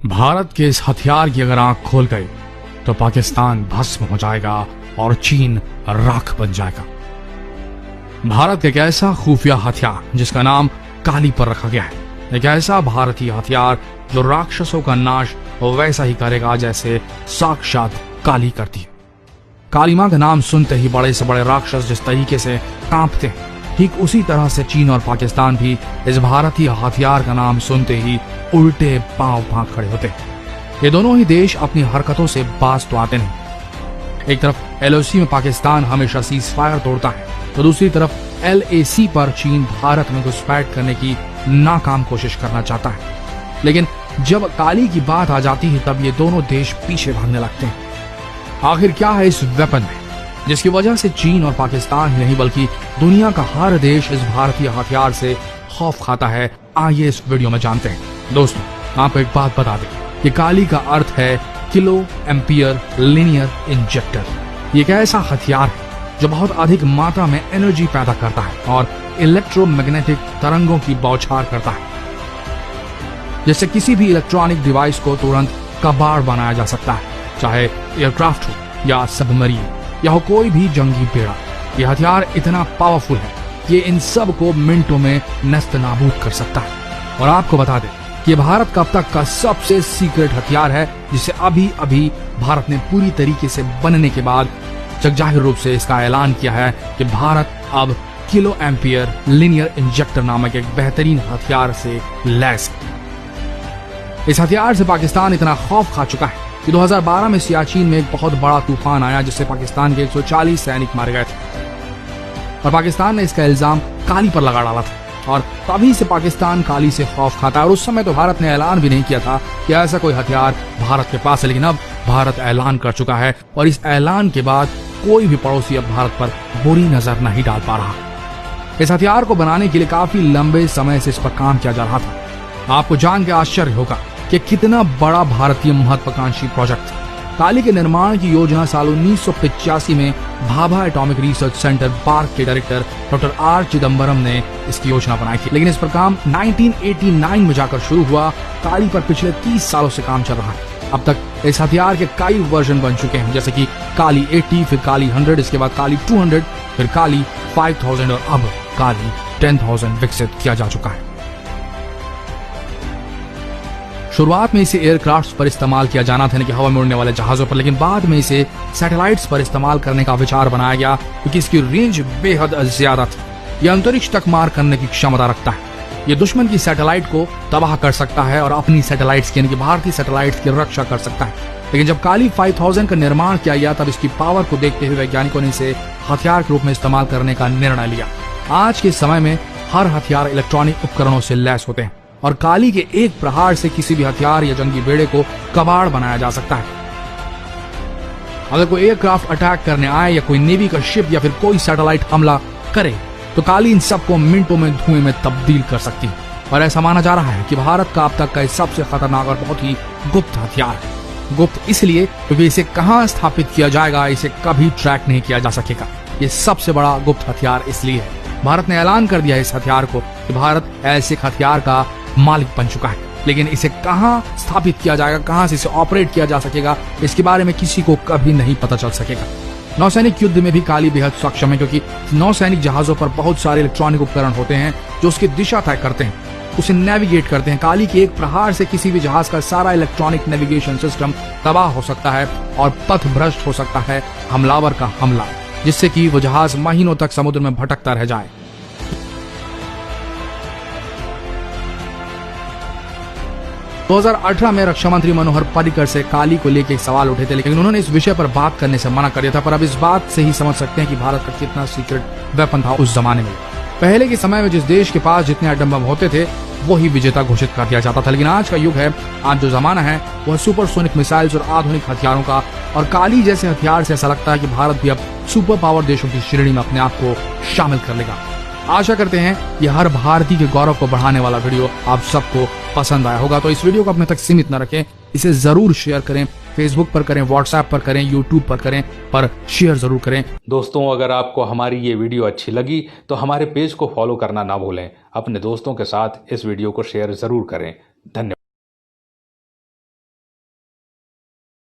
भारत के इस हथियार की अगर आंख खोल गई तो पाकिस्तान भस्म हो जाएगा और चीन राख बन जाएगा। भारत एक ऐसा खुफिया हथियार जिसका नाम काली पर रखा गया है, एक ऐसा भारतीय हथियार जो राक्षसों का नाश वैसा ही करेगा जैसे साक्षात काली करती है। काली मां का नाम सुनते ही बड़े से बड़े राक्षस जिस तरीके से कांपते हैं, ठीक उसी तरह से चीन और पाकिस्तान भी इस भारतीय हथियार का नाम सुनते ही उल्टे पांव भाग खड़े होते हैं। ये दोनों ही देश अपनी हरकतों से बाज तो आते नहीं। एक तरफ LOC में पाकिस्तान हमेशा सीज फायर तोड़ता है तो दूसरी तरफ LAC पर चीन भारत में घुसपैठ करने की नाकाम कोशिश करना चाहता है। लेकिन जब काली की बात आ जाती है तब ये दोनों देश पीछे भागने लगते हैं। आखिर क्या है इस वेपन में जिसकी वजह से चीन और पाकिस्तान ही नहीं बल्कि दुनिया का हर देश इस भारतीय हथियार से खौफ खाता है? आइए इस वीडियो में जानते हैं। दोस्तों, आपको एक बात बता दें कि काली का अर्थ है किलो एम्पियर लीनियर इंजेक्टर। ये एक ऐसा हथियार है जो बहुत अधिक मात्रा में एनर्जी पैदा करता है और इलेक्ट्रोमैग्नेटिक तरंगों की बौछार करता है, जिससे किसी भी इलेक्ट्रॉनिक डिवाइस को तुरंत कबाड़ बनाया जा सकता है, चाहे एयरक्राफ्ट हो या सबमरीन या हो कोई भी जंगी बेड़ा। ये हथियार इतना पावरफुल है कि ये इन सब को मिनटों में नस्त नाबूद कर सकता है। और आपको बता दें कि भारत का अब तक का सबसे सीक्रेट हथियार है, जिसे अभी अभी भारत ने पूरी तरीके से बनने के बाद जगजाहिर रूप से इसका ऐलान किया है कि भारत अब किलो एम्पियर लीनियर इंजेक्टर नामक एक बेहतरीन हथियार से लैस है। इस हथियार से पाकिस्तान इतना खौफ खा चुका है कि 2012 में सियाचिन में एक बहुत बड़ा तूफान आया जिससे पाकिस्तान के 140 सैनिक मारे गए थे और पाकिस्तान ने इसका इल्जाम काली पर लगा डाला था और तभी से पाकिस्तान काली से खौफ खाता है। और उस समय तो भारत ने ऐलान भी नहीं किया था कि ऐसा कोई हथियार भारत के पास है, लेकिन अब भारत ऐलान कर चुका है और इस ऐलान के बाद कोई भी पड़ोसी अब भारत पर बुरी नजर नहीं डाल पा रहा। इस हथियार को बनाने के लिए काफी लंबे समय से इस पर काम किया जा रहा था। आपको जान के आश्चर्य होगा कि कितना बड़ा भारतीय महत्वाकांक्षी प्रोजेक्ट था। काली के निर्माण की योजना साल 1985 में Bhabha atomic research centre park के डायरेक्टर डॉक्टर R चिदम्बरम ने इसकी योजना बनाई थी, लेकिन इस पर काम 1989 में जाकर शुरू हुआ। काली पर पिछले 30 सालों से काम चल रहा है। अब तक इस हथियार के कई वर्जन बन चुके हैं, जैसे कि काली 80, फिर काली 100, इसके बाद काली 200, फिर काली 5000 और अब काली 10,000 विकसित किया जा चुका है। शुरुआत में इसे एयरक्राफ्ट पर इस्तेमाल किया जाना था, कि हवा में उड़ने वाले जहाजों पर, लेकिन बाद में इसे सैटेलाइट्स पर इस्तेमाल करने का विचार बनाया गया क्योंकि इसकी रेंज बेहद ज्यादा थी। यह अंतरिक्ष तक मार करने की क्षमता रखता है। यह दुश्मन की सैटेलाइट को तबाह कर सकता है और अपनी सैटेलाइट्स यानी कि भारतीय सैटेलाइट्स की रक्षा कर सकता है। लेकिन जब काली 5000 का निर्माण किया गया तब इसकी पावर को देखते हुए वैज्ञानिकों ने इसे हथियार के रूप में इस्तेमाल करने का निर्णय लिया। आज के समय में हर हथियार इलेक्ट्रॉनिक उपकरणों से लैस होते हैं और काली के एक प्रहार से किसी भी हथियार या जंगी बेड़े को कबाड़ बनाया जा सकता है। अगर कोई एयरक्राफ्ट अटैक करने आए या कोई नेवी का शिप या फिर कोई सैटेलाइट हमला करे तो काली इन सबको मिनटों में धुएं में तब्दील कर सकती है। और ऐसा माना जा रहा है कि भारत का अब तक का सबसे खतरनाक और बहुत ही गुप्त हथियार है। गुप्त इसलिए क्योंकि इसे कहां स्थापित किया जाएगा इसे कभी ट्रैक नहीं किया जा सकेगा। ये सबसे बड़ा गुप्त हथियार इसलिए है भारत ने ऐलान कर दिया इस हथियार को कि भारत ऐसे हथियार का मालिक बन चुका है, लेकिन इसे कहां स्थापित किया जाएगा, कहां से इसे ऑपरेट किया जा सकेगा, इसके बारे में किसी को कभी नहीं पता चल सकेगा। नौसैनिक युद्ध में भी काली बेहद सक्षम है क्योंकि नौसैनिक जहाजों पर बहुत सारे इलेक्ट्रॉनिक उपकरण होते हैं जो उसकी दिशा तय करते हैं, उसे नेविगेट करते हैं। काली के एक प्रहार से किसी भी जहाज का सारा इलेक्ट्रॉनिक नेविगेशन सिस्टम तबाह हो सकता है और पथ भ्रष्ट हो सकता है हमलावर का हमला, जिससे कि वो जहाज महीनों तक समुद्र में भटकता रह जाए। 2018 में रक्षा मंत्री मनोहर पर्रिकर से काली को लेकर एक सवाल उठे थे, लेकिन उन्होंने इस विषय पर बात करने से मना कर दिया था। पर अब इस बात से ही समझ सकते हैं कि भारत का कितना सीक्रेट वेपन था उस जमाने में। पहले के समय में जिस देश के पास जितने एटम बम होते थे वो ही विजेता घोषित कर दिया जाता था, लेकिन आज का युग है, आज जो जमाना है वह सुपरसोनिक मिसाइल्स और आधुनिक हथियारों का। और काली जैसे हथियार से ऐसा लगता है कि भारत भी अब सुपर पावर देशों की श्रेणी में अपने आप को शामिल कर लेगा। आशा करते हैं कि हर भारतीय के गौरव को बढ़ाने वाला वीडियो आप सबको पसंद आया होगा। तो इस वीडियो को अपने तक सीमित न रखें, इसे जरूर शेयर करें। फेसबुक पर करें, व्हाट्सएप पर करें, यूट्यूब पर करें, पर शेयर जरूर करें। दोस्तों, अगर आपको हमारी ये वीडियो अच्छी लगी तो हमारे पेज को फॉलो करना ना भूलें। अपने दोस्तों के साथ इस वीडियो को शेयर जरूर करें। धन्यवाद।